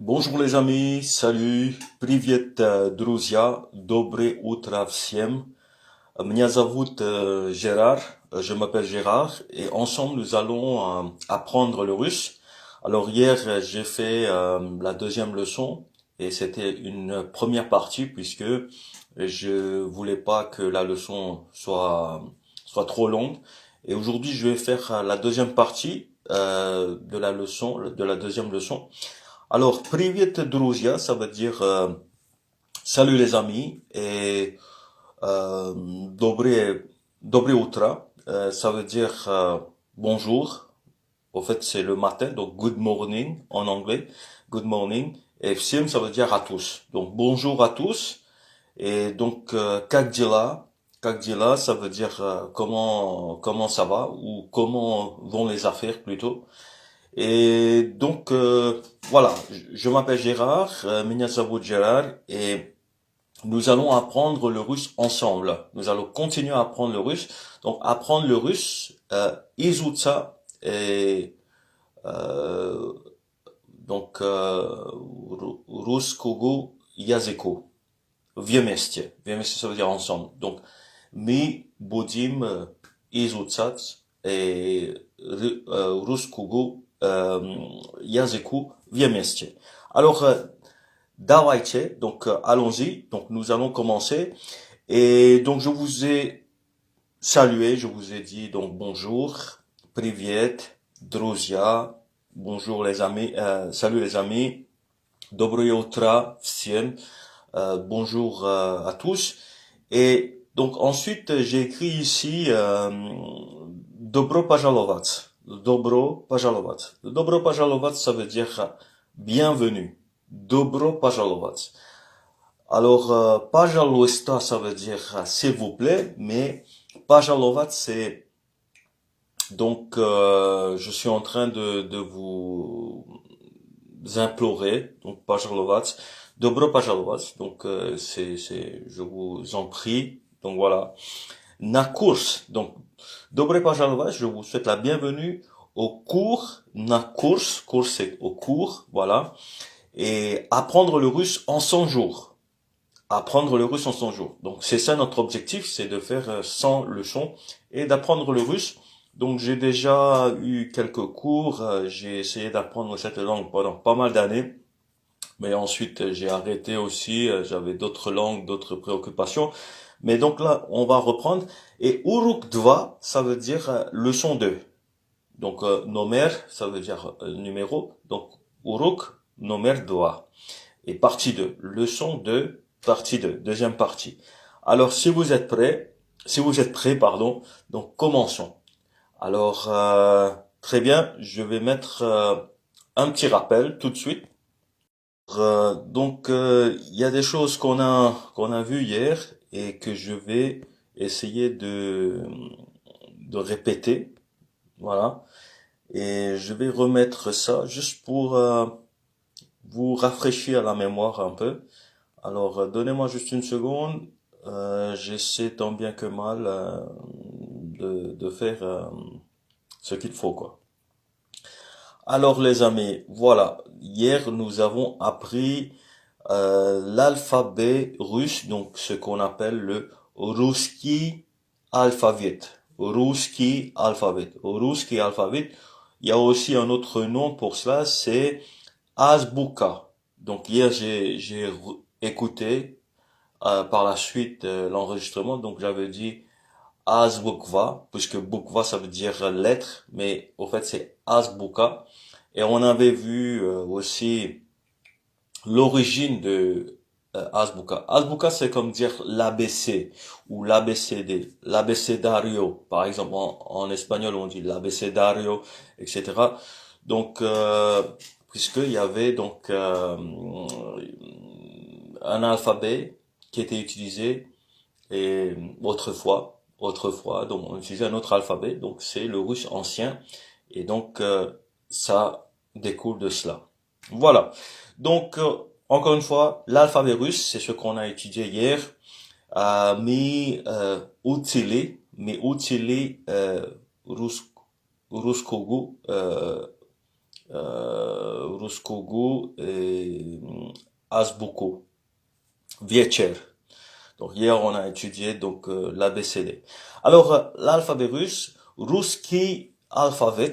Bonjour les amis, salut, привет, друзья, доброе утро всем. Меня зовут Gérard, je m'appelle Gérard et ensemble nous allons apprendre le russe. Alors hier j'ai fait la deuxième leçon et c'était une première partie puisque je voulais pas que la leçon soit trop longue. Et aujourd'hui je vais faire la deuxième partie de la deuxième leçon. Alors, привет, друзья, ça veut dire salut les amis et доброе, доброе утро, ça veut dire bonjour. En fait, c'est le matin, donc good morning en anglais, good morning. Et всем, ça veut dire à tous. Donc bonjour à tous. Et donc как дела, ça veut dire comment ça va ou comment vont les affaires plutôt. Et donc, voilà, je m'appelle Gérard, меня зовут Gérard, et nous allons apprendre le russe ensemble. Nous allons continuer à apprendre le russe. Donc, apprendre le russe, изучать, et euh, donc, русскому языку. Вместе. Вместе, ça veut dire ensemble. Donc, мы будем изучать русскому языку вместе. Alors, давайте, donc allons-y. Donc, nous allons commencer. Et donc, je vous ai salué, je vous ai dit donc bonjour, привет, друзья, bonjour les amis, salut les amis, доброе утро всем. Bonjour à tous. Et donc ensuite, j'ai écrit ici Dobro пожаловать. Dobro пожаловать. Dobro пожаловать, ça veut dire bienvenue. Dobro пожаловать. Alors, пожалуйста, ça veut dire s'il vous plaît, mais пожаловать, c'est donc je suis en train de vous implorer, donc пожаловать. Dobro пожаловать, donc je vous en prie, donc voilà. Na course, donc Dobre пожаловать, je vous souhaite la bienvenue au cours, na course, course c'est au cours, voilà. Et apprendre le russe en 100 jours. Apprendre le russe en 100 jours. Donc c'est ça notre objectif, c'est de faire 100 leçons et d'apprendre le russe. Donc j'ai déjà eu quelques cours, j'ai essayé d'apprendre cette langue pendant pas mal d'années. Mais ensuite, j'ai arrêté aussi, j'avais d'autres langues, d'autres préoccupations. Mais donc là, on va reprendre. Et Uruk 2, ça veut dire leçon 2. Donc nomer, ça veut dire numéro. Donc Uruk, nomer 2. Et partie 2, leçon 2, partie 2, deuxième partie. Alors si vous êtes prêts, pardon, donc commençons. Alors, très bien, je vais mettre un petit rappel tout de suite. Donc, il y a des choses qu'on a vues hier et que je vais essayer de répéter, voilà. Et je vais remettre ça juste pour vous rafraîchir la mémoire un peu. Alors, donnez-moi juste une seconde. J'essaie tant bien que mal de faire ce qu'il faut, quoi. Alors, les amis, voilà. Hier, nous avons appris l'alphabet russe, donc ce qu'on appelle le русский alphabet. Русский alphabet. Русский alphabet. Il y a aussi un autre nom pour cela, c'est Azbuka. Donc hier écouté par la suite l'enregistrement, donc j'avais dit Azbukva, puisque Bukva ça veut dire lettre, mais au fait c'est Azbuka. Et on avait vu aussi l'origine de Azbuka. Azbuka, c'est comme dire l'ABC ou l'ABCD, l'abecedario. Par exemple, en espagnol, on dit l'abecedario, etc. Donc, puisqu'il y avait donc un alphabet qui était utilisé et autrefois, donc on utilisait un autre alphabet, donc c'est le russe ancien, et donc ça découle de cela. Voilà. Donc, encore une fois, l'alphabet russe, c'est ce qu'on a étudié hier. Mais utili rus, ruskogu Ruskogu et Azbuko, Vietcher. Donc hier on a étudié donc l'ABCD. Alors l'alphabet russe, Ruski alphabet,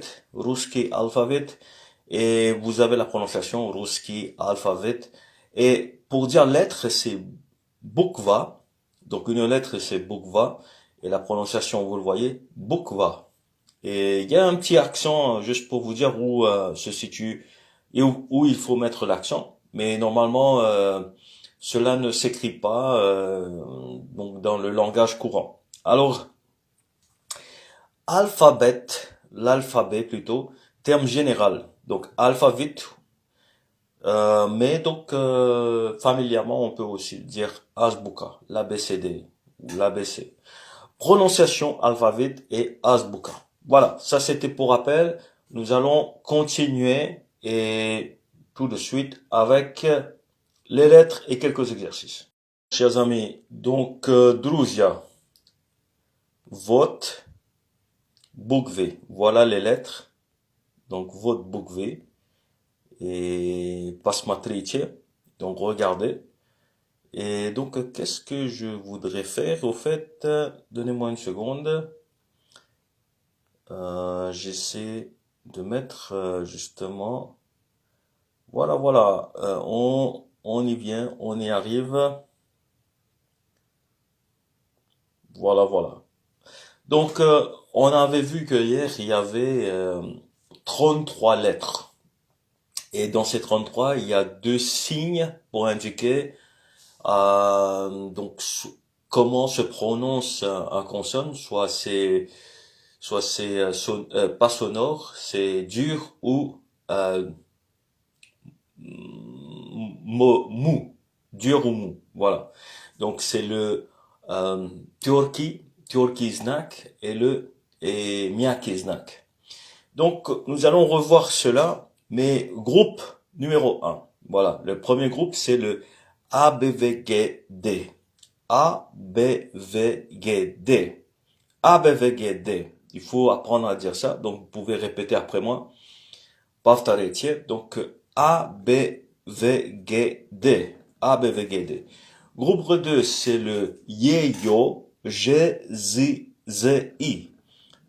et vous avez la prononciation Ruski alphabet. Et pour dire lettre, c'est Bukva. Donc une lettre c'est Bukva et la prononciation vous le voyez Bukva. Et il y a un petit accent juste pour vous dire où se situe et où il faut mettre l'accent. Mais normalement cela ne s'écrit pas donc dans le langage courant. Alors l'alphabet plutôt, terme général. Donc alphabet, mais donc familièrement on peut aussi dire azbuka, l'ABCD ou l'ABC. Prononciation alphabet et azbuka. Voilà, ça c'était pour rappel. Nous allons continuer et tout de suite avec les lettres et quelques exercices. Chers amis, donc Druzia, vote, bukve. Voilà les lettres. Donc vote bukve et pasmatrice. Donc regardez. Et donc qu'est-ce que je voudrais faire au fait? Donnez-moi une seconde. J'essaie de mettre justement. Voilà. On y vient, on y arrive. Voilà. Donc, on avait vu que hier, il y avait 33 lettres. Et dans ces 33, il y a deux signes pour indiquer donc comment se prononce un consonne, soit c'est pas sonore, c'est dur ou mou, dur ou mou. Voilà. Donc c'est le Tyorki znak et Miyake znak. Donc nous allons revoir cela, mais groupe numéro un. Voilà, le premier groupe c'est le ABVGD. ABVGD. ABVGD. Il faut apprendre à dire ça, donc vous pouvez répéter après moi. Paftaretiye. Donc ABVGD. ABVGD. Groupe 2, c'est le Yeyo GZI.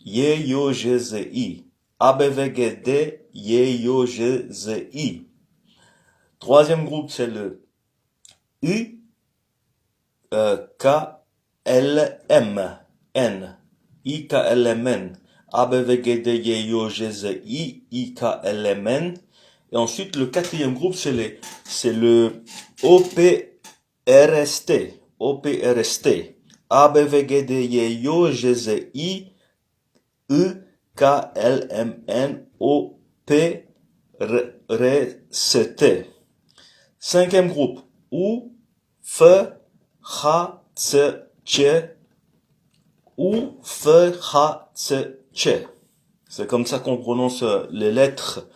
Yeyo GZI. ABVGD Yeyo GZI. Troisième groupe, c'est le U KLM N. IKLMN. ABVGD Yeyo GZI IKLMN. Et ensuite, le quatrième groupe, c'est le OPRST. OPRST. ABVGD Yeyo GZI IKLMN OPRST. Cinquième groupe, ou F H C Che ou F H C Che. C'est comme ça qu'on prononce les lettres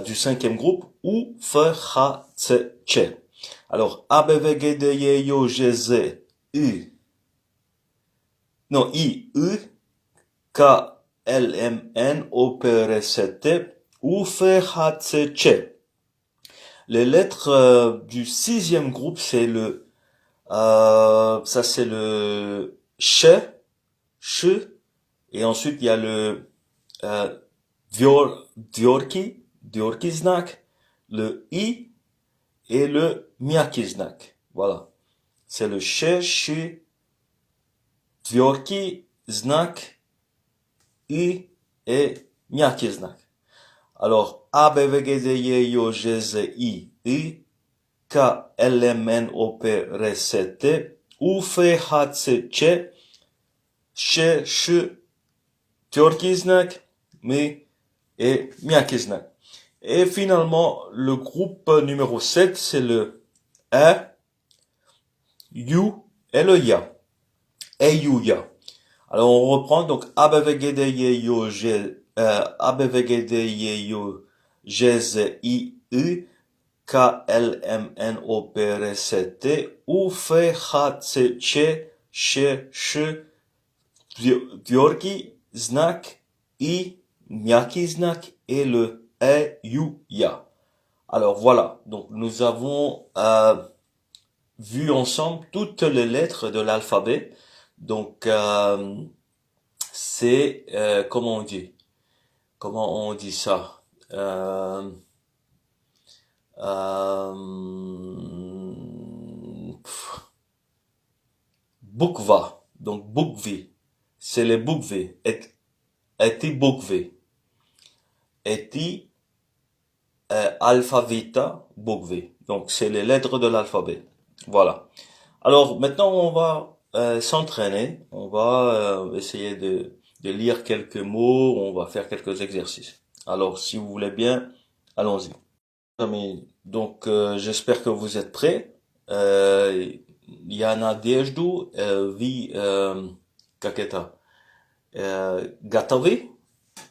du cinquième groupe, ou F H C Che. Alors A B V G D Y Yo G Z U. Non, I U K L M N O P R S T ou F H C Che. Les lettres du sixième groupe, c'est le c'est le che, et ensuite il y a le diorki znak, le i et le miyaki znak. Voilà, c'est le che, diorki znak, i et miyaki znak. Alors, A, B, V, G, D, Y, Yo, G, Z, I, K, L, M, N, O, P, R, S, T, U, F, H, C, Ç, Ş, Tyorki znak, Mi et Miyaki znak. Et finalement, le groupe numéro 7, c'est le E, U et le Ya. E, U, Ya. Alors, on reprend, donc, A, B, V, G, D, Y, Yo, G, A, B, V, G, D, Y, Yo, G, Z, I, U, K, L, M, N, O, P, R, S, T, U, F, H, C, Ç, Ş, Diorki znak, I, Miyaki znak et le e, you, ya. Alors voilà, donc nous avons vu ensemble toutes les lettres de l'alphabet. Donc c'est comment on dit? Comment on dit ça? Euh, euh, pff, Bukva. Donc bukvi. C'est les bukvi. Eti bukvi. Eti alphavita bukvi. Donc c'est les lettres de l'alphabet. Voilà. Alors maintenant on va s'entraîner. On va essayer de lire quelques mots. On va faire quelques exercices. Alors si vous voulez bien, allons-y. Amis, donc j'espère que vous êtes prêts. Я надежду, вы как это, готовы?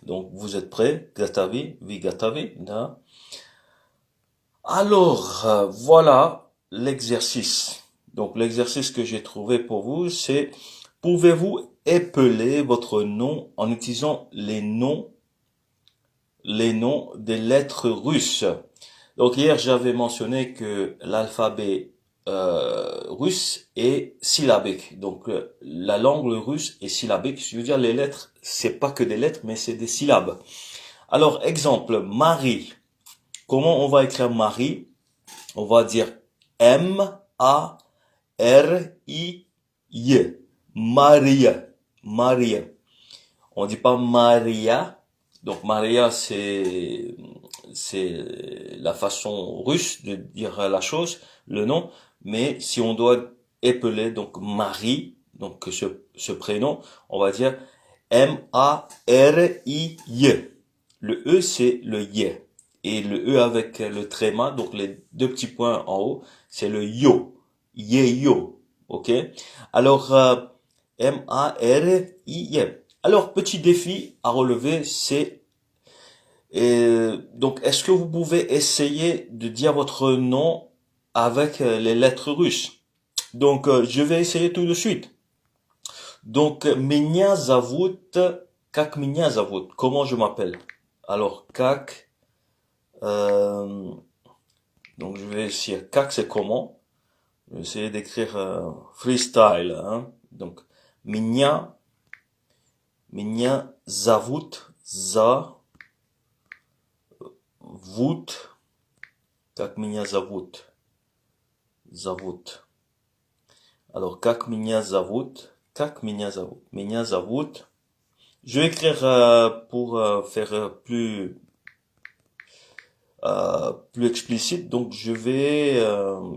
Donc vous êtes prêts, готовы, вы готовы, да? Alors voilà l'exercice. Donc l'exercice que j'ai trouvé pour vous, c'est pouvez-vous épeler votre nom en utilisant les noms des lettres russes? Donc hier j'avais mentionné que l'alphabet russe est syllabique. Donc la langue russe est syllabique. Je veux dire les lettres, c'est pas que des lettres, mais c'est des syllabes. Alors exemple Marie. Comment on va écrire Marie? On va dire M-A-R-I-Y. Maria. Maria. On dit pas Maria. Donc Maria c'est la façon russe de dire la chose, le nom, mais si on doit épeler donc Marie, donc ce prénom, on va dire M-A-R-I-Y. Le E c'est le Y et le E avec le tréma, donc les deux petits points en haut, c'est le yo. Yo. OK? Alors M-A-R-I-Y. Alors petit défi à relever, c'est donc, est-ce que vous pouvez essayer de dire votre nom avec les lettres russes? Donc, je vais essayer tout de suite. Donc, меня зовут, как меня зовут? Comment je m'appelle? Alors, как, donc je vais essayer. Как c'est comment? Je vais essayer d'écrire freestyle. Hein? Donc, меня зовут, как меня зовут. Alors, как меня зовут. Меня зовут. Je vais écrire pour faire plus explicite. Donc, je vais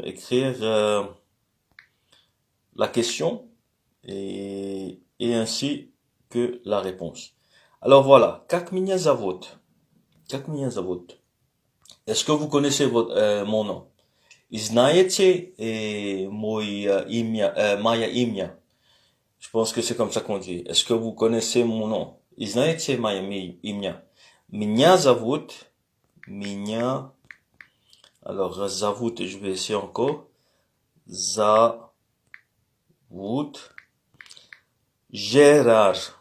écrire la question et ainsi que la réponse. Alors voilà, как меня зовут. Как меня зовут. Est-ce que vous connaissez mon nom? Знаете мое имя? Je pense que c'est comme ça qu'on dit. Est-ce que vous connaissez mon nom? Знаете мое имя? Меня зовут. Alors, зовут, je vais essayer encore. Зовут. Gérard.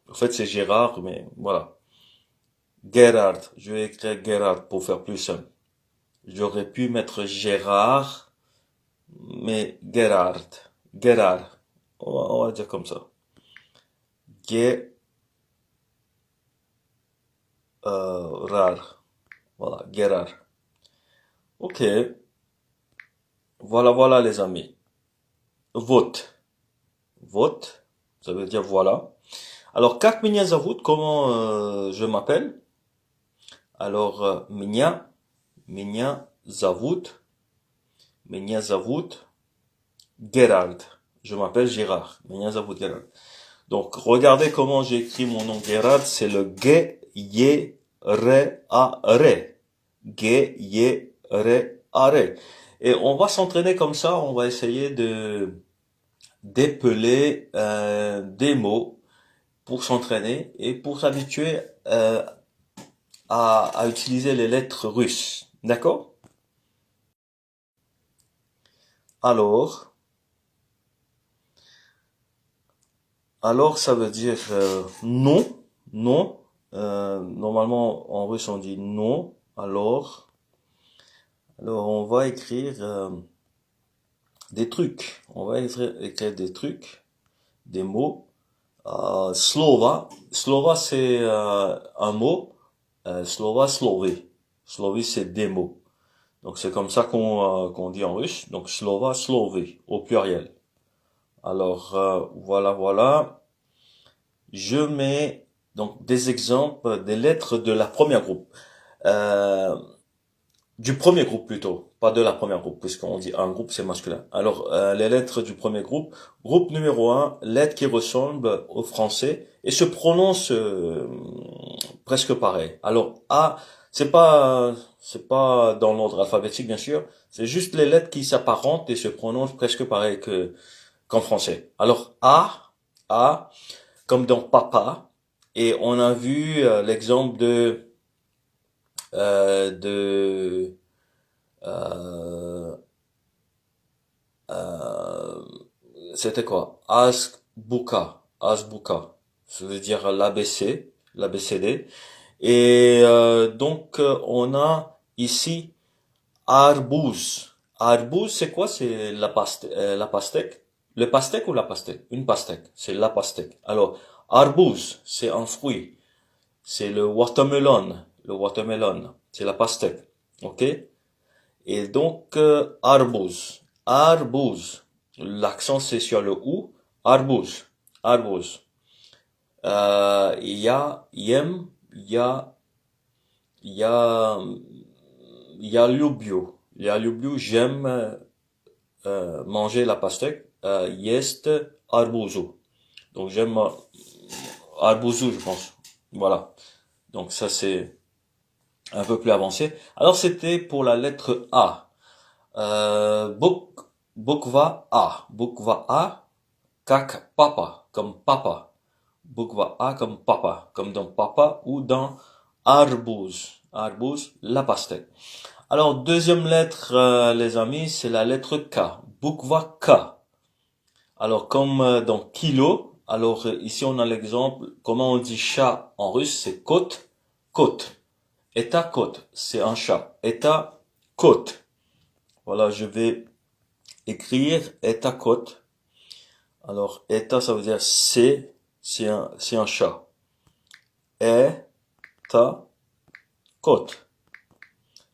En fait, c'est Gérard, mais voilà. Gerhard. Je vais écrire Gerhard pour faire plus simple. J'aurais pu mettre Gérard, mais Gerhard. On va dire comme ça. Gerhard. Voilà, Gerhard. Ok. Voilà les amis. Vote. Ça veut dire voilà. Alors, как меня зовут, comment je m'appelle? Alors, меня зовут Gerhard. Je m'appelle Gérard. Меня зовут Gerhard. Donc, regardez comment j'écris mon nom Gerhard. C'est le G-Y-R-A-R. G-Y-R-A-R. Et on va s'entraîner comme ça. On va essayer d'épeler des mots pour s'entraîner et pour s'habituer à utiliser les lettres russes. D'accord? Alors, ça veut dire non. Normalement, en russe, on dit non. Alors on va écrire des trucs. On va écrire des trucs, des mots. Slova. Slova, c'est un mot. Slova, slovi. Slovi, c'est des mots. Donc c'est comme ça qu'on dit en russe. Donc slova, slovi, au pluriel. Alors voilà. Je mets donc des exemples des lettres de la première groupe. Euh, du premier groupe plutôt, pas de la première groupe, puisqu'on dit un groupe, c'est masculin. Alors, les lettres du premier groupe. Groupe numéro un, lettres qui ressemblent au français et se prononcent presque pareil. Alors, A, c'est pas dans l'ordre alphabétique, bien sûr. C'est juste les lettres qui s'apparentent et se prononcent presque pareil qu'en français. Alors, A, comme dans papa. Et on a vu l'exemple de euh, euh, c'était quoi? Azbuka. Ça veut dire l'ABC, l'ABCD. Et donc on a ici arbouz. Arbouz, c'est quoi? C'est la pastèque. Le pastèque ou la pastèque? Une pastèque. C'est la pastèque. Alors, arbouz, c'est un fruit. C'est le watermelon. Le watermelon. C'est la pastèque. OK? Et donc, arbouz. Arbouz. L'accent, c'est sur le ou. Arbouz. Arbouz. Il y a yem, il y a, il y a lubio. Il y a lubio, j'aime manger la pastèque. Jest arbouzu. Donc, j'aime arbouzu, je pense. Voilà. Donc, ça, c'est un peu plus avancé. Alors, c'était pour la lettre A. Bukva A. Bukva A, как papa, comme papa. Bukva A comme papa, comme dans papa ou dans arbouz. Arbouz, la pastèque. Alors, deuxième lettre, les amis, c'est la lettre K. Bukva K. Alors, comme dans kilo, alors ici on a l'exemple, comment on dit chat en russe, c'est kot, kot. Eta kot, c'est un chat. Eta kot. Voilà, je vais écrire eta kot. Alors, eta, ça veut dire c'est un chat. Eta kot.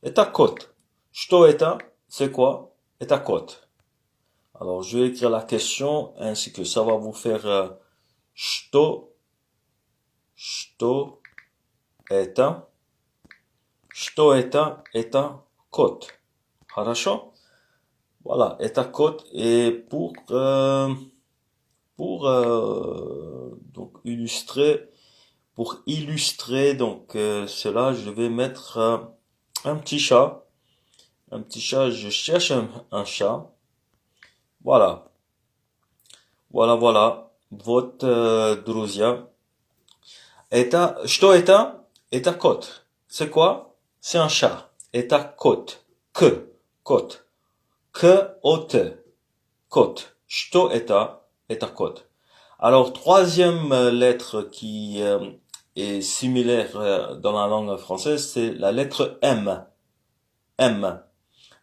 Eta kot. Что это? C'est quoi? Eta kot. Alors, je vais écrire la question ainsi que ça va vous faire что это? Что это? Это кот. Хорошо? Voilà, eta kot. Et donc illustrer donc cela, je vais mettre un petit chat. Un petit chat, je cherche un chat. Voilà. Voilà. Вот, друзья. Что это? Это кот. C'est quoi? C'est un chat. Это кот. Кот. K-O-T. Кот. Что это? Это кот. Alors, troisième lettre qui est similaire dans la langue française, c'est la lettre M. M.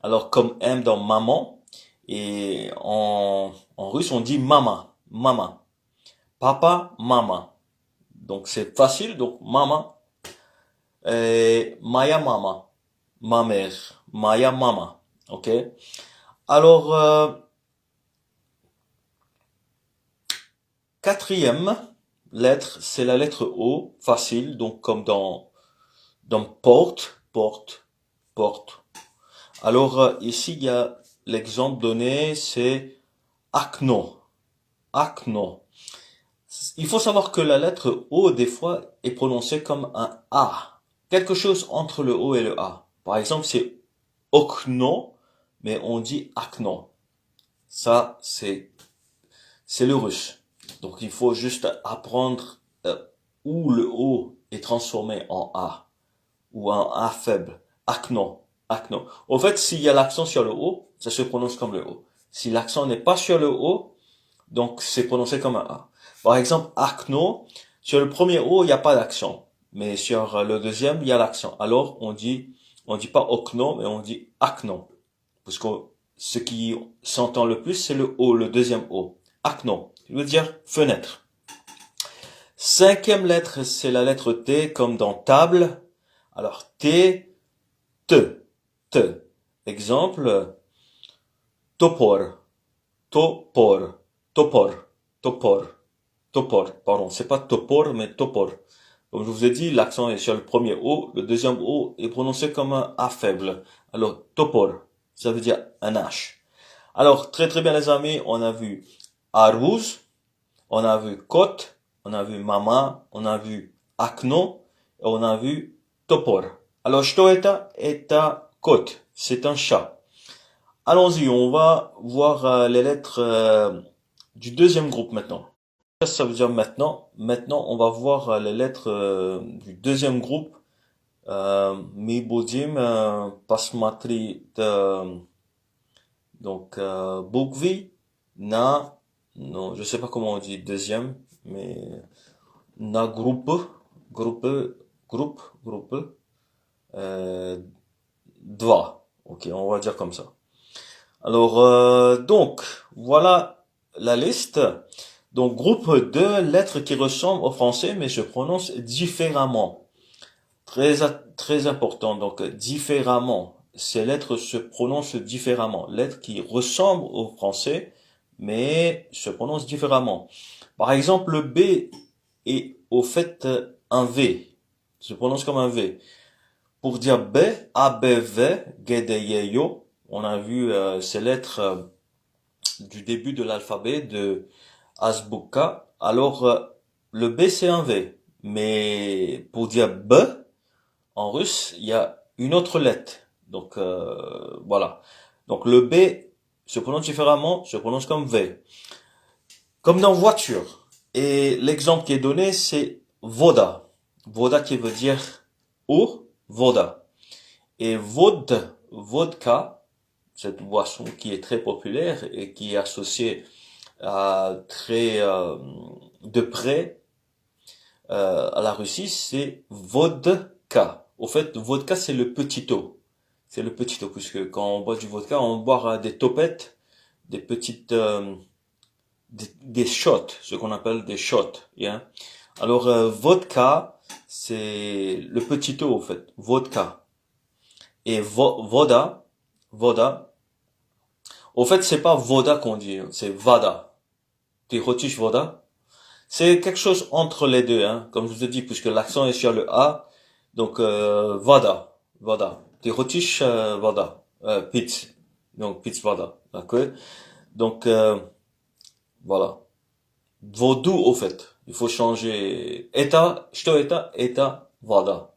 Alors, comme M dans maman, et en russe, on dit mama. Mama. Papa, mama. Donc, c'est facile. Donc, mama. Et Maya mama. Ma mère. Maya mama. OK? Alors, quatrième lettre, c'est la lettre O, facile, donc comme dans porte. Alors, ici, il y a l'exemple donné, c'est acno. Il faut savoir que la lettre O, des fois, est prononcée comme un A. Quelque chose entre le O et le A. Par exemple, c'est okno, mais on dit acno. Ça, c'est le russe. Donc, il faut juste apprendre où le O est transformé en A. Ou un A faible. Acno. Au fait, s'il y a l'accent sur le O, ça se prononce comme le O. Si l'accent n'est pas sur le O, donc c'est prononcé comme un A. Par exemple, acno, sur le premier O, il n'y a pas d'accent. mais sur le deuxième, il y a l'accent. Alors, on dit pas okno, mais on dit akno. Parce que ce qui s'entend le plus, c'est le O, le deuxième O. Akno, qui veut dire fenêtre. Cinquième lettre, c'est la lettre T, comme dans table. Alors, T, T, T. Exemple, topor, topor, topor, topor, topor. Pardon, c'est pas topor, mais topor. Comme je vous ai dit, l'accent est sur le premier O, le deuxième O est prononcé comme un A faible. Alors, topor, ça veut dire un H. Alors, très très bien les amis, on a vu arrouz, on a vu côte, on a vu mama, on a vu akno, et on a vu topor. Alors, shtoeta est un côte, c'est un chat. Allons-y, on va voir les lettres du deuxième groupe maintenant. Ça veut dire maintenant. Maintenant, on va voir les lettres du deuxième groupe. Mi budem посмотреть donc bukvi na non, je sais pas comment on dit deuxième, mais na groupe dva. Ok, on va dire comme ça. Alors donc voilà la liste. Donc groupe de lettres qui ressemblent au français mais se prononcent différemment. Très important. Donc différemment. Ces lettres se prononcent différemment. Lettres qui ressemblent au français mais se prononcent différemment. Par exemple, le B est au fait un V. Se prononce comme un V. Pour dire B, A, B, V, G, D, Y, Yo, on a vu ces lettres du début de l'alphabet de Azbuka. Alors, le B, c'est un V. Mais pour dire B, en russe, il y a une autre lettre. Donc, voilà. Donc, le B se prononce différemment, se prononce comme V. Comme dans voiture. Et l'exemple qui est donné, c'est voda. Voda qui veut dire eau, voda. Et vodka, cette boisson qui est très populaire et qui est associée à très de près à la Russie, c'est vodka. Au fait, vodka c'est le petit eau. C'est le petit eau puisque quand on boit du vodka, on boit des topettes, des petites des shots, ce qu'on appelle des shots, yeah. Alors vodka, c'est le petit eau au fait, vodka. Et voda. Au fait, c'est pas voda qu'on dit, c'est vada. T'es rotiche voda. C'est quelque chose entre les deux, hein, comme je vous ai dit, puisque l'accent est sur le A. Donc vada. T'es rotiche vada. Pitz. Donc pitz vada. D'accord. Donc voilà. Vaudou au fait. Il faut changer eta, vada.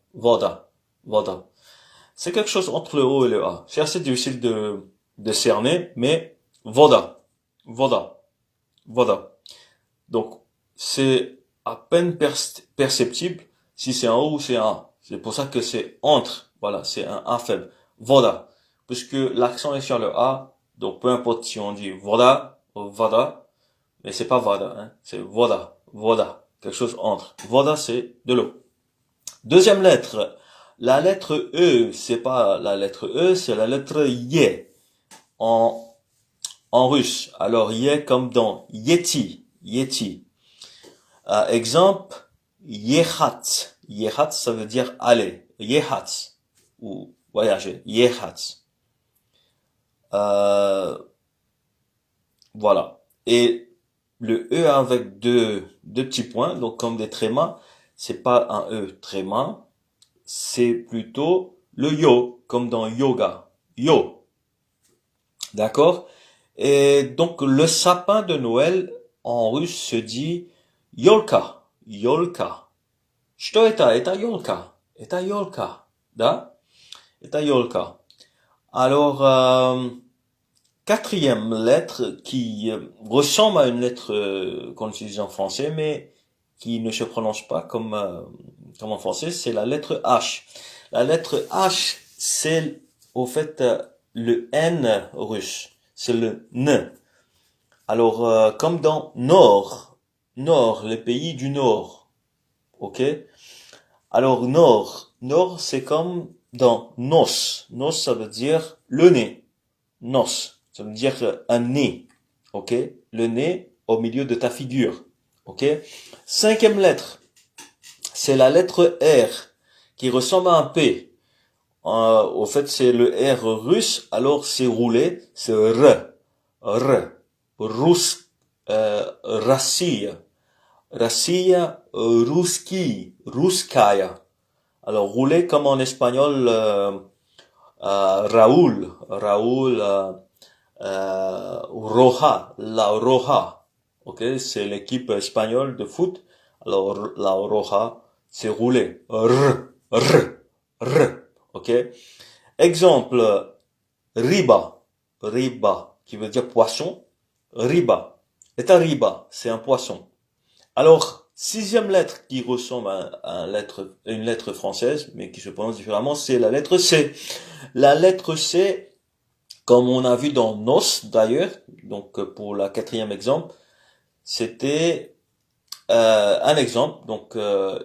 C'est quelque chose entre le O et le A. C'est assez difficile de cerner, mais voda, voda, voda. Donc, c'est à peine perceptible si c'est un O ou c'est un A. C'est pour ça que c'est entre. Voilà, c'est un A faible. Voda. Puisque l'accent est sur le A, donc peu importe si on dit voda ou vada, mais c'est pas vada, hein. C'est voda. Quelque chose entre. Voda, c'est de l'eau. Deuxième lettre. La lettre E, c'est pas la lettre E, c'est la lettre Y en, en russe. Alors, Y comme dans Yeti. Exemple, Yehat. Yehat, ça veut dire aller. Yehat. Ou voyager. Yehat. Voilà. Et le E avec deux petits points, donc comme des trémas, c'est pas un E tréma, c'est plutôt le yo, comme dans yoga. Yo. D'accord? Et donc, le sapin de Noël, en russe, se dit yolka. Yolka. Что это? Это yolka. Это yolka. Da? Это yolka. Alors, quatrième lettre qui ressemble à une lettre qu'on utilise en français, mais qui ne se prononce pas comme en français, c'est la lettre H. La lettre H, c'est au fait le N russe. C'est le N. Alors, comme dans Nord, les pays du Nord. Ok? Alors, nord. Nord, c'est comme dans nos. Nos, ça veut dire le nez. Nos. Ça veut dire un nez. OK? Le nez au milieu de ta figure. OK? Cinquième lettre. C'est la lettre R qui ressemble à un P. Au fait, c'est le R russe, alors c'est roulé, c'est R. R. Rus, Россия. Россия, Ruski, Ruskaya. Alors, roulé comme en espagnol, Raúl, Raúl, Roja, la Roja. Ok, c'est l'équipe espagnole de foot. Alors, la Roja, c'est roulé. R, R, R. Ok. Exemple, riba, riba, qui veut dire poisson. Riba. Et un riba, c'est un poisson. Alors, sixième lettre qui ressemble à une lettre française, mais qui se prononce différemment, c'est la lettre C. La lettre C, comme on a vu dans nos d'ailleurs, donc pour la quatrième exemple, c'était un exemple. Donc un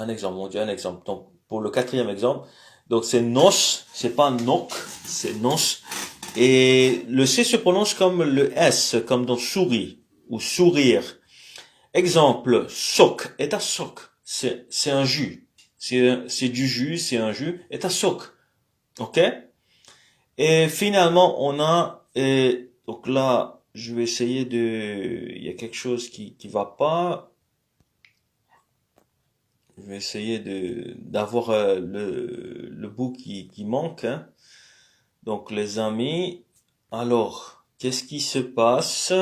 exemple, on dit un exemple. Donc pour le quatrième exemple, donc c'est nos, c'est pas nok, c'est nos. Et le C se prononce comme le S, comme dans souris ou sourire. Exemple, soc, est un soc. C'est un jus. C'est du jus, c'est un jus, est un soc. OK? Et finalement, on a, et donc là, je vais essayer il y a quelque chose qui va pas. Je vais essayer d'avoir le bout qui manque, hein. Donc, les amis, alors, qu'est-ce qui se passe?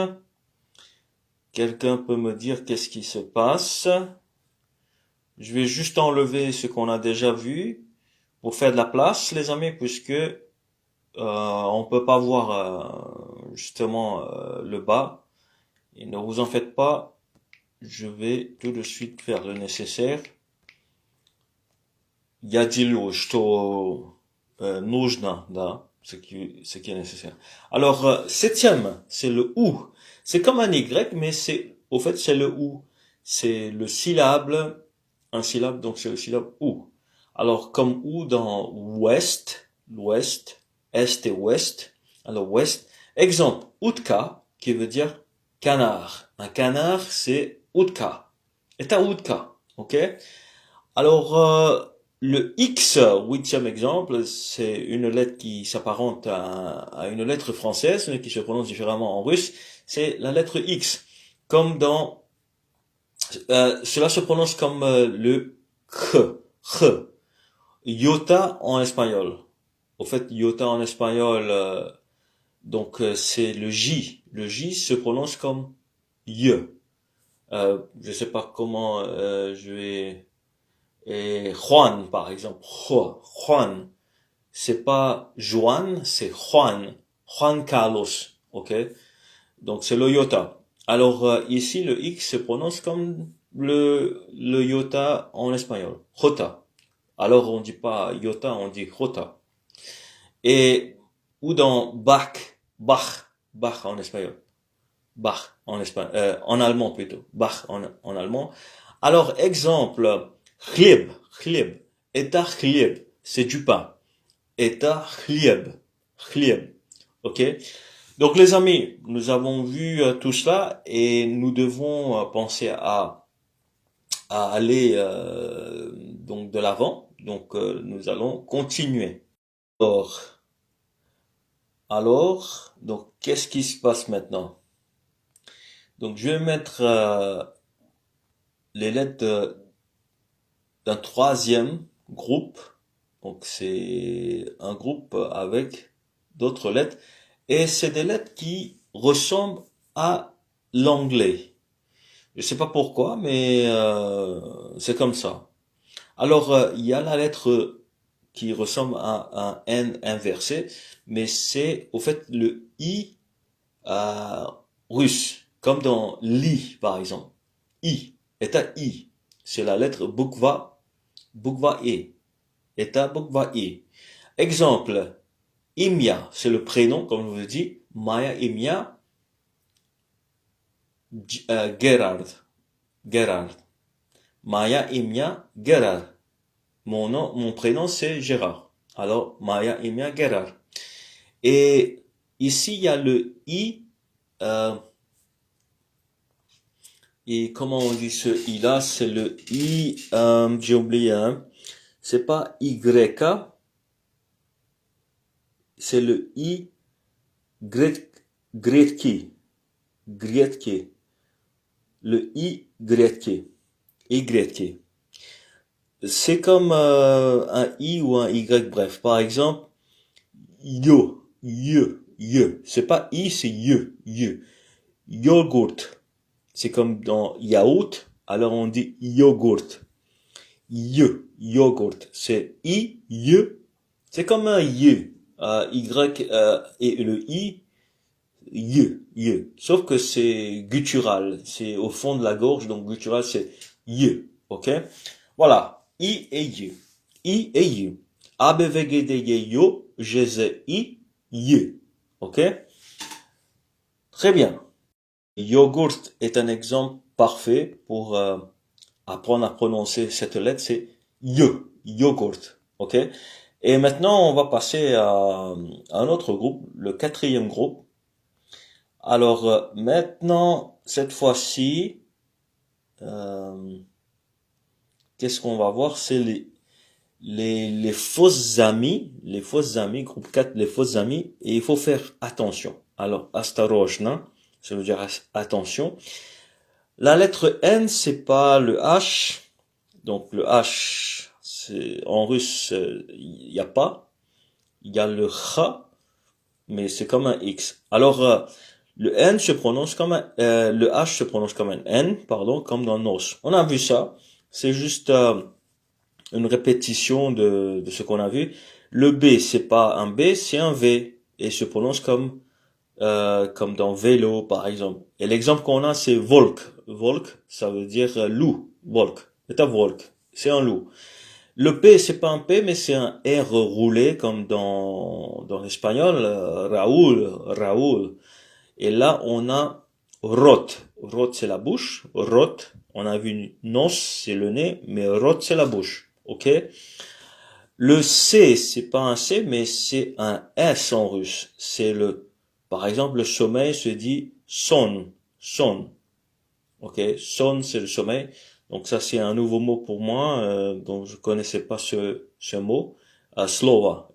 Quelqu'un peut me dire qu'est-ce qui se passe? Je vais juste enlever ce qu'on a déjà vu pour faire de la place, les amis, puisque on peut pas voir justement le bas. Et ne vous en faites pas, je vais tout de suite faire le nécessaire. Я делю, что нужно, да, ce qui est nécessaire. Alors, septième, c'est le ou. C'est comme un Y, mais au fait, c'est le ou. C'est le syllabe, un syllabe, donc c'est le syllabe ou. Alors, comme ou dans ouest, l'ouest, est et ouest. Alors, ouest. Exemple, utka, qui veut dire canard. Un canard, c'est utka. Et un utka, ok? Alors, le X, huitième exemple, c'est une lettre qui s'apparente à une lettre française, mais qui se prononce différemment en russe. C'est la lettre X. Comme dans, cela se prononce comme le K. Iota en espagnol. Au fait, iota en espagnol, donc c'est le J. Le J se prononce comme Y. Je sais pas comment je vais. Et Juan, par exemple, Juan, c'est pas Juan, c'est Juan, Juan Carlos, ok? Donc c'est le iota. Alors ici le X se prononce comme le iota en espagnol, jota. Alors on dit pas iota, on dit jota. Et ou dans Bach en espagnol, Bach en espagnol, en allemand plutôt, Bach en allemand. Alors exemple, chlieb, eta chlieb, c'est du pain. Eta chlieb, ok? Donc les amis, nous avons vu tout cela et nous devons penser à aller donc de l'avant. Donc nous allons continuer. Alors, donc qu'est-ce qui se passe maintenant? Donc je vais mettre les lettres d'un troisième groupe. Donc c'est un groupe avec d'autres lettres. Et c'est des lettres qui ressemblent à l'anglais. Je sais pas pourquoi, mais c'est comme ça. Alors, il y a la lettre qui ressemble à un N inversé, mais c'est au fait le I euh, russe, comme dans li par exemple. I est un I. C'est la lettre bukva E. Est un bukva E. Exemple, Imia, c'est le prénom, comme je vous ai dit. Maya Imia, Gerard. Gerard. Maya Imia Gerar. Mon prénom c'est Gérard. Alors, Maya Imia Gerar. Et ici, il y a le I, euh, et comment on dit ce I-là? C'est le I, j'ai oublié, hein. C'est pas YK, c'est le I, Gretki, Gretki. Le I, Gretki, YK. C'est comme un I ou un Y, bref. Par exemple, Ye. C'est pas I, c'est Ye. Yogourt. C'est comme dans yaourt, alors on dit yogourt. Yogourt. C'est I. C'est comme un Y. Y et le I, Y. Sauf que c'est guttural. C'est au fond de la gorge, donc guttural c'est Y. Ok? Voilà. I et Y. I et Y. A, B, V, G, D, Y, yo, G, Z, I, Y. Ok? Très bien. Yogourt est un exemple parfait pour apprendre à prononcer cette lettre, c'est yogourt. Ok? Et maintenant, on va passer à un autre groupe, le quatrième groupe. Alors maintenant, cette fois-ci, euh, qu'est-ce qu'on va voir? C'est les fausses amies, groupe 4, les fausses amies, et il faut faire attention. Alors, astarojna, ça veut dire attention. La lettre N, c'est pas le H. Donc le H, c'est en russe, il y a pas. Il y a le H, mais c'est comme un X. Alors le N se prononce comme le H se prononce comme un N, pardon, comme dans nos. On a vu ça. C'est juste une répétition de ce qu'on a vu. Le B, c'est pas un B, c'est un V et se prononce comme dans vélo, par exemple. Et l'exemple qu'on a, c'est Volk. Volk, ça veut dire loup. Volk. C'est un Volk. C'est un loup. Le P, c'est pas un P, mais c'est un R roulé, comme dans l'espagnol, Raoul. Et là, on a Rot. Rot, c'est la bouche. Rot, on a vu nos, c'est le nez, mais Rot, c'est la bouche. Ok? Le C, c'est pas un C, mais c'est un S en russe. Par exemple, le sommeil se dit son. Ok, son, c'est le sommeil. Donc ça, c'est un nouveau mot pour moi, dont je connaissais pas ce mot. Slova,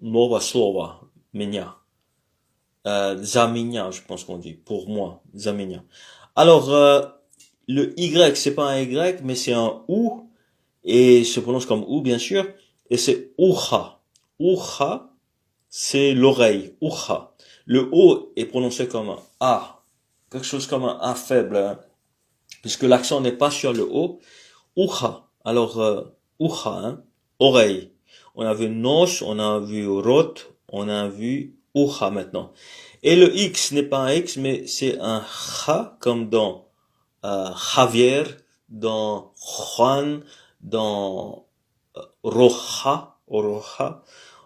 nova slova, menia. Zaminia, je pense qu'on dit, pour moi, zaminia. Alors, le Y, c'est pas un Y, mais c'est un OU, et se prononce comme OU, bien sûr, et c'est ucha. Ucha, c'est l'oreille, ucha. Le O est prononcé comme un A, quelque chose comme un A faible, hein, puisque l'accent n'est pas sur le O. Ucha, alors ucha, hein, oreille. On a vu nos, on a vu rot, on a vu ucha maintenant. Et le X n'est pas un X, mais c'est un Ch, comme dans Javier, dans Juan, dans Roja,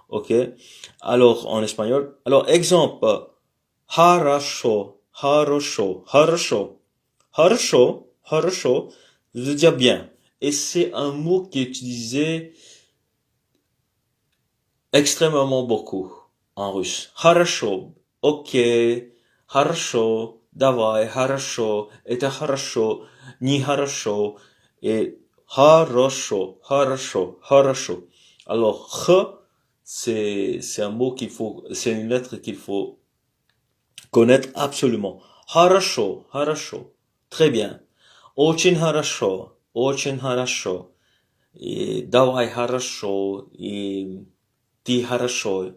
ok. Alors, en espagnol. Alors, exemple, harasho, je veux dire bien. Et c'est un mot qui est utilisé extrêmement beaucoup en russe. Harasho, ok, harasho, давай, harasho, это хорошо, не хорошо, et harasho. Alors, c'est un mot c'est une lettre qu'il faut connaître absolument. Harasho. Très bien. Очень хорошо. Et давай хорошо. Et ты хорошая,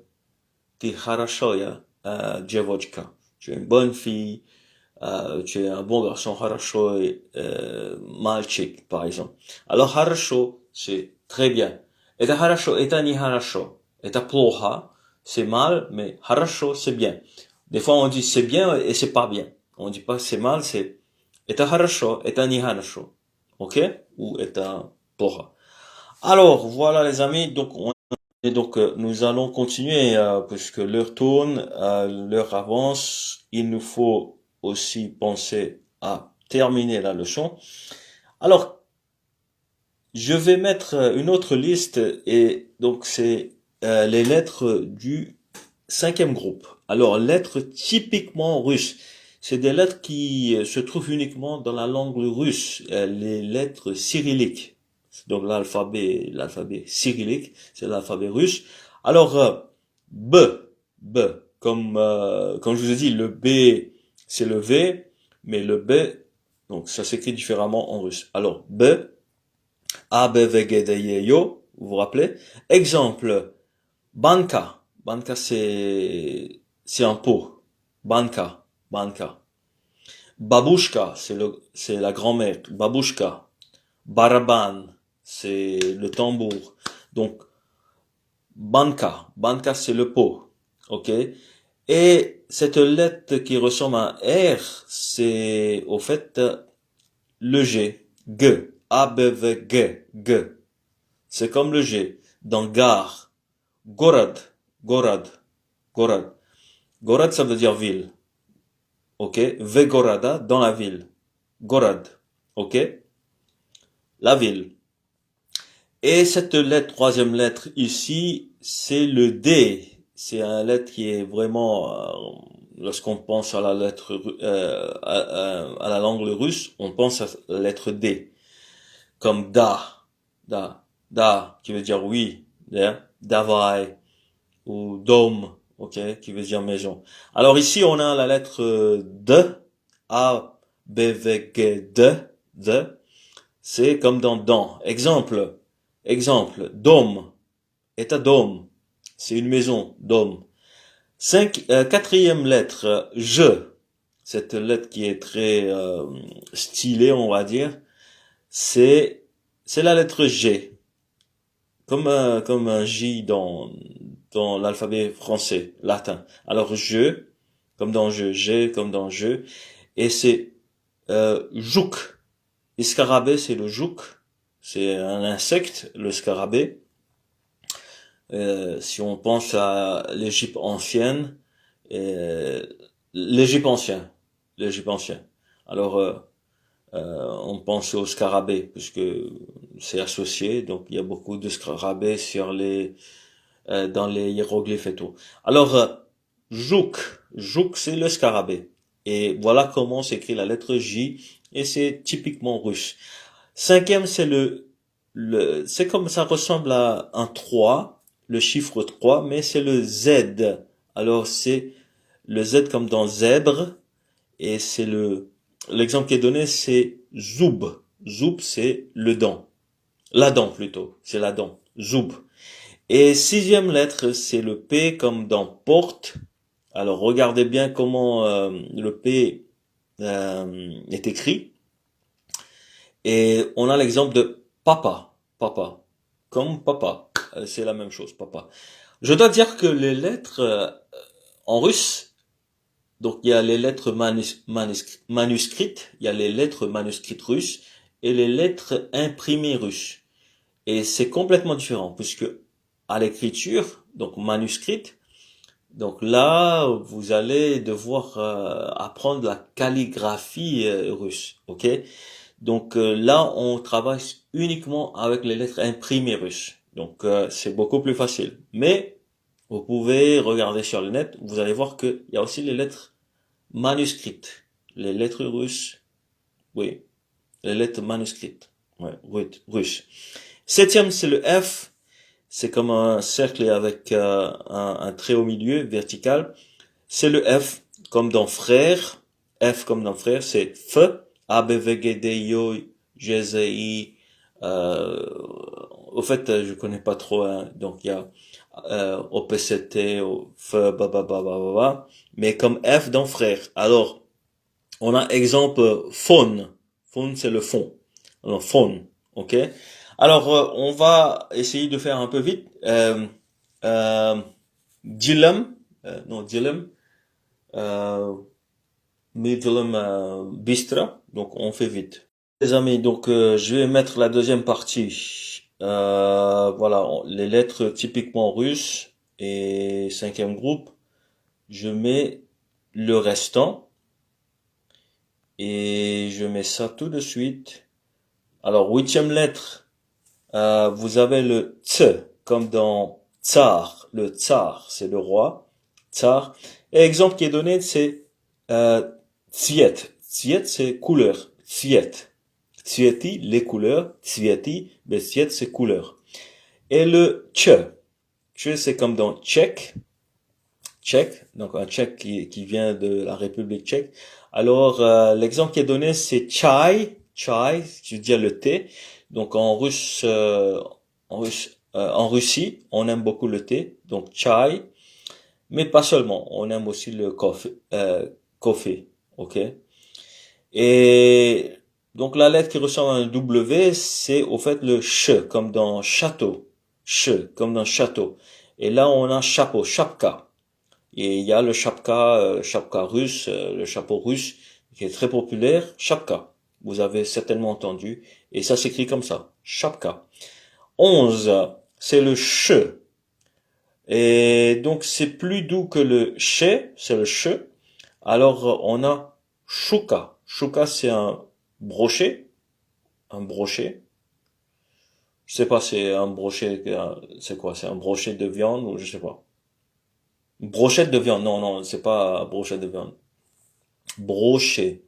девочка. Tu es une bonne fille. Tu es un bon garçon. Хорошо, мальчик, par exemple. Alors, хорошо, c'est très bien. Это хорошо, это не хорошо. Это плохо, c'est mal, mais хорошо, c'est bien. Des fois, on dit c'est bien et c'est pas bien. On dit pas c'est mal, c'est это хорошо, это не хорошо. Ok? Ou это плохо. Alors, voilà les amis, donc nous allons continuer puisque l'heure tourne, l'heure avance. Il nous faut aussi penser à terminer la leçon. Alors, je vais mettre une autre liste et donc c'est les lettres du cinquième groupe. Alors, lettres typiquement russes. C'est des lettres qui se trouvent uniquement dans la langue russe, les lettres cyrilliques. Donc l'alphabet cyrillique, c'est l'alphabet russe. Alors, B, B, comme je vous ai dit, le B, c'est le V, mais le B, donc ça s'écrit différemment en russe. Alors, B, A, B, V, G, D, Y, Yo, vous vous rappelez? Exemple, banka. Banka, c'est un pot. Banka, banka. Babushka, c'est la grand-mère. Babushka. Baraban, c'est le tambour. Donc, banka. Banka, c'est le pot. OK? Et cette lettre qui ressemble à un R, c'est, au fait, le G. G. A, B, V, G. G. C'est comme le G. Dans gare. Gorad. Gorad. Gorad. Gorad, ça veut dire ville. OK? Vegorada, dans la ville. Gorad. OK? La ville. Et cette lettre, troisième lettre ici, c'est le D. C'est une lettre qui est vraiment, lorsqu'on pense à la lettre, à la langue russe, on pense à la lettre D. Comme da, qui veut dire oui, davai, ou dom, ok, qui veut dire maison. Alors ici, on a la lettre D, A, B, V, G, D, c'est comme dans. Exemple, dôme, état dôme, c'est une maison, dôme. Quatrième lettre, je, cette lettre qui est très stylée, on va dire, c'est la lettre G, comme un J dans l'alphabet français, latin. Alors je, comme dans je, G comme dans je, et c'est jouk. Les scarabées, c'est le jouk, c'est un insecte, le scarabée. Si on pense à l'Égypte ancienne, euh, l'Égypte ancien, l'Égypte ancien. Alors, on pense au scarabée, puisque c'est associé, donc il y a beaucoup de scarabées dans les hiéroglyphes et tout. Alors, Jouk, Jouk, c'est le scarabée. Et voilà comment s'écrit la lettre J, et c'est typiquement russe. Cinquième, c'est c'est comme ça ressemble à un 3, le chiffre 3, mais c'est le Z. Alors, c'est le Z comme dans zèbre, et c'est l'exemple qui est donné, c'est Zoub. Zoub, c'est le dent. La dent, plutôt. C'est la dent. Zoub. Et sixième lettre, c'est le P comme dans porte. Alors, regardez bien comment le P est écrit. Et on a l'exemple de papa. Papa. Comme papa. C'est la même chose, papa. Je dois dire que les lettres en russe, donc il y a les lettres manuscrites, il y a les lettres manuscrites russes et les lettres imprimées russes. Et c'est complètement différent puisque à l'écriture, donc manuscrite, donc là vous allez devoir apprendre la calligraphie russe, ok? Donc là on travaille uniquement avec les lettres imprimées russes. Donc c'est beaucoup plus facile. Mais vous pouvez regarder sur le net, vous allez voir qu'il y a aussi les lettres manuscrites, les lettres russes, oui, les lettres manuscrites, ouais, russes. Septième, c'est le F, c'est comme un cercle avec un trait au milieu, vertical. C'est le F, comme dans frère, F comme dans frère, c'est F, A, B, V, G, D, I, O, G, Z, I, au fait, je connais pas trop, hein, donc il y a OPCT, F, mais comme F dans frère. Alors, on a exemple faune. Faune, c'est le fond. Alors, faune, ok? Alors, on va essayer de faire un peu vite. Dilemme, non, dilemme, euh, Middelum Bistra. Donc, on fait vite. Les amis, donc je vais mettre la deuxième partie. Voilà, les lettres typiquement russes et cinquième groupe. Je mets le restant. Et je mets ça tout de suite. Alors, huitième lettre, vous avez le ts, comme dans tsar. Le tsar, c'est le roi. Tsar. Et l'exemple qui est donné, c'est tsiet. Tsiet, c'est couleur. Tsiet. Tsieti, les couleurs. Tsieti, mais tsiet, c'est couleur. Et le tche. Tche, c'est comme dans tchèque. Tchèque, donc un tchèque qui vient de la République tchèque. Alors, l'exemple qui est donné, c'est chai. Chai, je veux dire le thé. Donc, en Russie, on aime beaucoup le thé. Donc, chai. Mais pas seulement. On aime aussi le café. OK? Et donc, la lettre qui ressemble à un W, c'est au fait le ch, comme dans château. Ch, comme dans château. Et là, on a chapeau, chapka. Et il y a le chapka russe, le chapeau russe, qui est très populaire, chapka. Vous avez certainement entendu. Et ça s'écrit comme ça, chapka. 11, c'est le ch. Et donc, c'est plus doux que le che, c'est le ch. Alors, on a shuka. Shuka, c'est un brochet. Un brochet. Je sais pas, c'est un brochet, c'est quoi? C'est un brochet de viande ou je sais pas. Brochette de viande. Non, non, c'est pas brochette de viande. Brochet.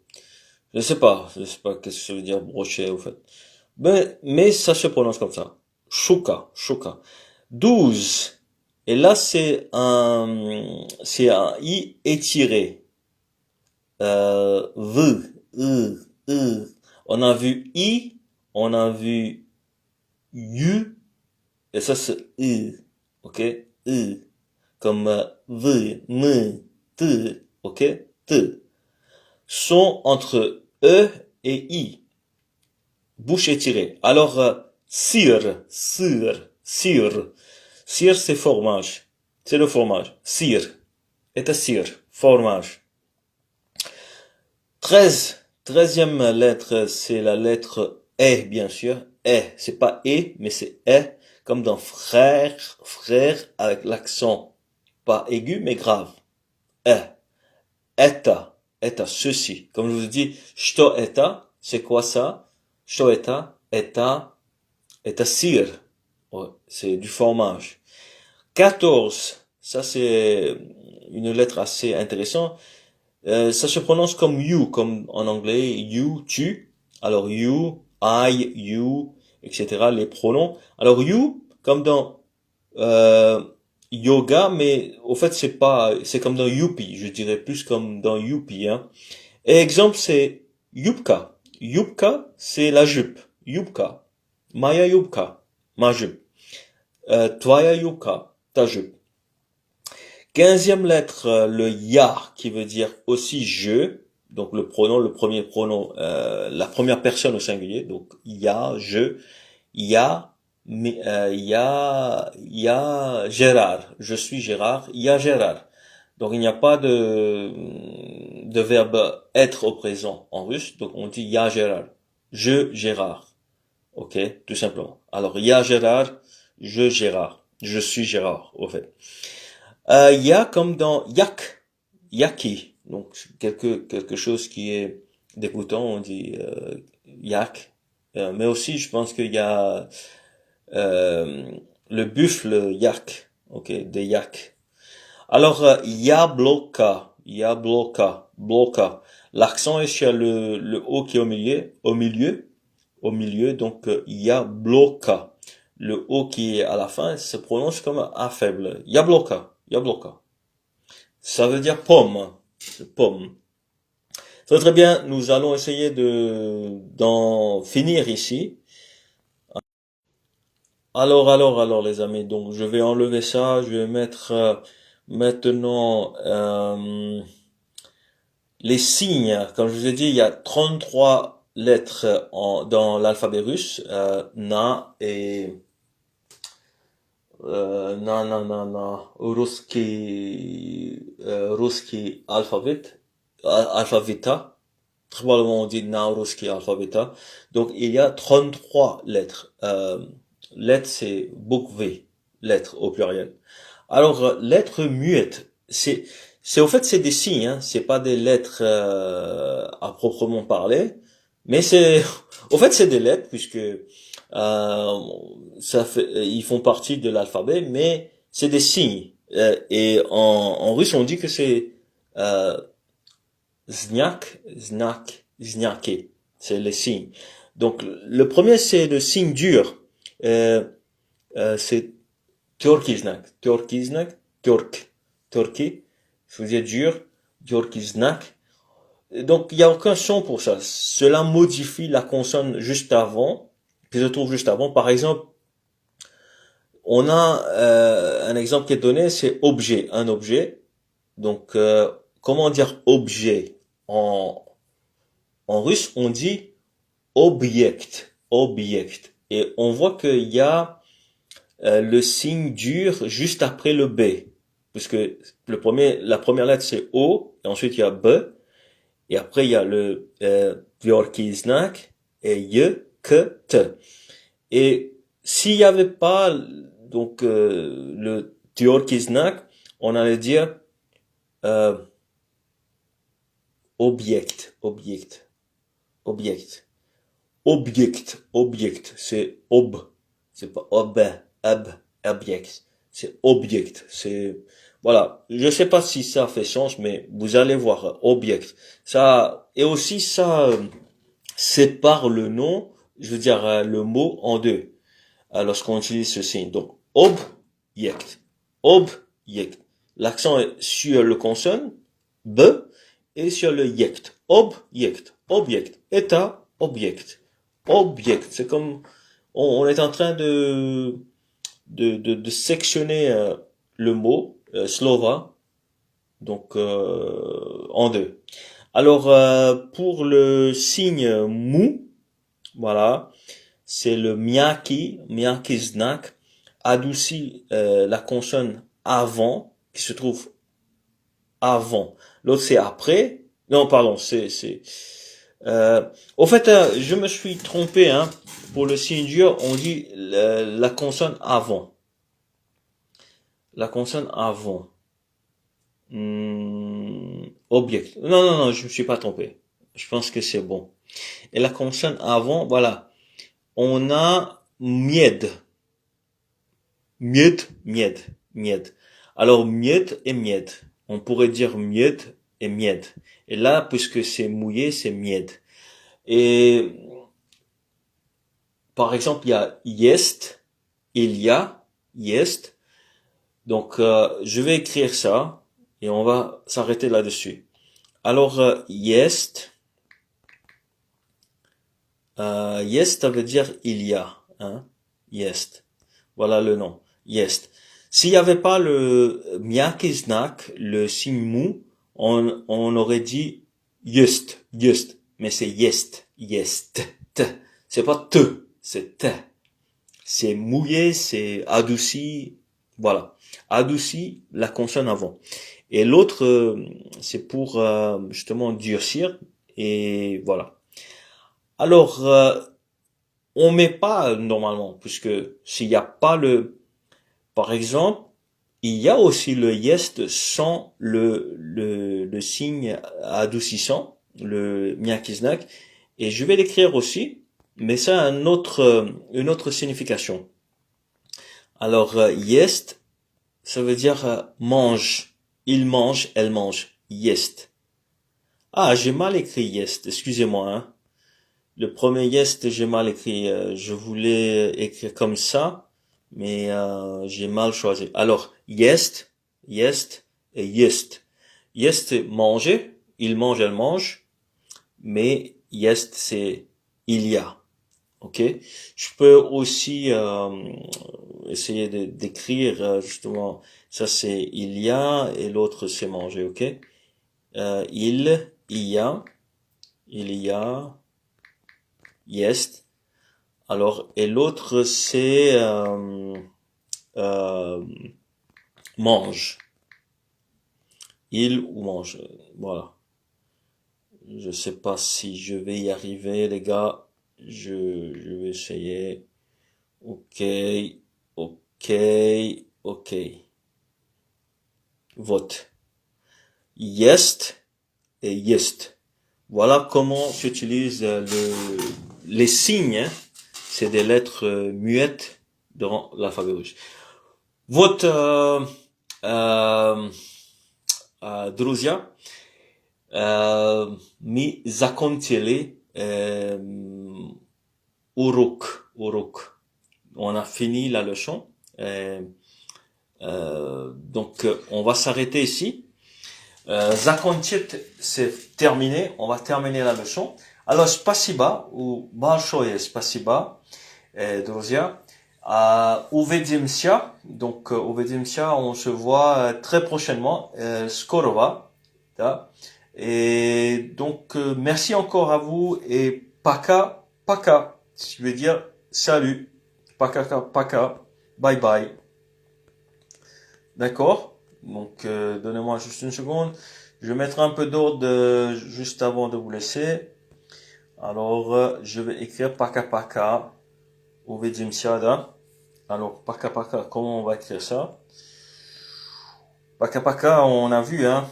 Je sais pas qu'est-ce que ça veut dire brochet au fait. Mais ça se prononce comme ça. Shuka, shuka. 12. Et là, c'est un I étiré. V, E. On a vu I, on a vu U, et ça c'est I. Ok? I. Comme V, M, T. Ok? T. Son entre E et I. Bouche étirée. Alors, sire. Sire, c'est fromage. C'est le fromage. Sire. Et sire. Fromage. 13. 13e lettre, c'est la lettre E, bien sûr. E. C'est pas E, mais c'est E. Comme dans frère, avec l'accent pas aigu, mais grave. E. Eta, ceci. Comme je vous dis, što eta, c'est quoi ça? Što eta sir. Ouais, c'est du fromage. 14, ça c'est une lettre assez intéressante. Ça se prononce comme you, comme en anglais, you, tu. Alors you, I, you, etc. Les pronoms. Alors you, comme dans yoga, mais au fait c'est comme dans youpi, je dirais plus comme dans youpi, hein. Et exemple, c'est yupka. Yupka, c'est la jupe. Yupka. Maya yupka. Ma jupe. Твоя yupka. Ta jupe. 15e lettre, le ya, qui veut dire aussi je. Donc le pronom, le premier pronom, la première personne au singulier. Donc ya, je. Ya, ya Gérard. Je suis Gérard. Ya Gérard. Donc il n'y a pas de verbe être au présent en russe. Donc on dit ya Gérard. Je Gérard. Ok, tout simplement. Alors ya Gérard, je Gérard. Je suis Gérard, au fait. Ya comme dans yak, yaki. Donc quelque chose qui est dégoûtant, on dit yak. Mais aussi je pense qu'il y a le buffle yak. Ok, des yaks. Alors, bloca. L'accent est sur le O qui est au milieu, donc bloca. Le O qui est à la fin se prononce comme un A faible. Ya bloca. Ça veut dire pomme, pomme. Ça très bien, nous allons essayer d'en finir ici. Alors, les amis, donc je vais enlever ça, je vais mettre maintenant les signes. Comme je vous ai dit, il y a 33 lettres dans l'alphabet russe, na et русский alphabeta. Probablement on dit na русский alphabeta. Donc il y a 33 lettres. Lettres c'est boucle V, lettres au pluriel. Alors lettre muette, C'est au fait c'est des signes, hein. C'est pas des lettres à proprement parler, mais c'est au fait c'est des lettres puisque ça fait ils font partie de l'alphabet, mais c'est des signes. Et en russe on dit que c'est euh, znak, znak, znaké. C'est les signes. Donc le premier c'est le signe dur. Euh, c'est Tjorkiznak, Tjorkiznak, Tjork, Torki, je vous dire dur, Tjorkiznak. Donc il n'y a aucun son pour ça. Cela modifie la consonne juste avant, qui se trouve juste avant. Par exemple, on a un exemple qui est donné, c'est objet, un objet. Donc comment dire objet en russe, on dit object, object. Et on voit qu'il y a le signe dur juste après le B. Parce que la première lettre c'est O, et ensuite il y a B, et après il y a le Björkisnak et Y, K, T. Et s'il y avait pas donc le Björkisnak, on allait dire euh, object, object, object, object, object, c'est c'est pas object, c'est object, c'est voilà. Je sais pas si ça fait sens, mais vous allez voir object. Ça et aussi ça sépare le nom, je veux dire le mot en deux lorsqu'on utilise ce signe. Donc object, object. L'accent est sur le consonne b et sur le yect. Object, object, état, object, object. C'est comme on est en train de sectionner le mot slova donc en deux. Alors pour le signe mou, voilà, c'est le miaki, miaki znak, adoucit la consonne avant qui se trouve avant. L'autre c'est après. Non, pardon, au fait, je me suis trompé, hein. Pour le signe dur, on dit la consonne avant. La consonne avant. Object. Non, non, non, je me suis pas trompé. Je pense que c'est bon. Et la consonne avant, voilà. On a mied. Mied, mied, mied. Alors, mied et mied. On pourrait dire mied et mied. Et là, puisque c'est mouillé, c'est mied. Et par exemple, il y a jest, il y a, jest. Donc, je vais écrire ça et on va s'arrêter là-dessus. Alors, jest, jest, ça veut dire il y a, hein, jest. Voilà le nom, jest. S'il n'y avait pas le miakiznak, le signe mou, on aurait dit just, just. Mais c'est jest, jest, t. C'est pas te, c'est t. C'est mouillé, c'est adouci, voilà. Adouci la consonne avant. Et l'autre, c'est pour justement durcir, et voilà. Alors, on met pas normalement, puisque s'il n'y a pas le, par exemple, il y a aussi le jest sans le signe adoucissant, le miakiznak, et je vais l'écrire aussi, mais ça a une autre signification. Alors, jest, ça veut dire mange. Il mange, elle mange. Jest. Ah, j'ai mal écrit jest, excusez-moi, hein. Le premier jest, j'ai mal écrit. Je voulais écrire comme ça, mais j'ai mal choisi. Alors, jest, jest et jest. Jest, c'est manger. Il mange, elle mange. Mais jest, c'est il y a. Ok. Je peux aussi essayer d'écrire justement. Ça c'est il y a et l'autre c'est manger. Ok. Il y a, il y a, jest. Alors et l'autre c'est euh, mange. Il ou mange. Voilà. Je sais pas si je vais y arriver, les gars. Je vais essayer. Ok, ok, ok. Vote. Jest et jest. Voilà comment j'utilise les signes. C'est des lettres muettes dans l'alphabet russe. Вот, друзья, мы закончили урок. On a fini la leçon. Donc, on va s'arrêter ici. Закончить, c'est terminé. On va terminer la leçon. Alors, спасибо, большое спасибо, друзья. Увидимся. Donc, увидимся, on se voit très prochainement. Скорого. Да? Et donc, merci encore à vous et paka, paka. Je veux dire salut. Paka, paka. Bye bye. D'accord? Donc, donnez-moi juste une seconde. Je vais mettre un peu d'ordre juste avant de vous laisser. Alors, je vais écrire paka paka. Увидимся, да? Alors, paka paka, comment on va écrire ça? Paka paka, on a vu, hein,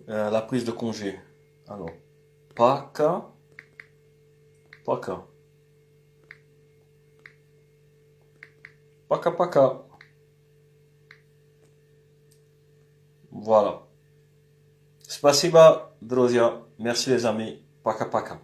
la prise de congé. Alors, paka paka. Paka paka. Voilà. Спасибо, друзья. Merci les amis. Paka paka.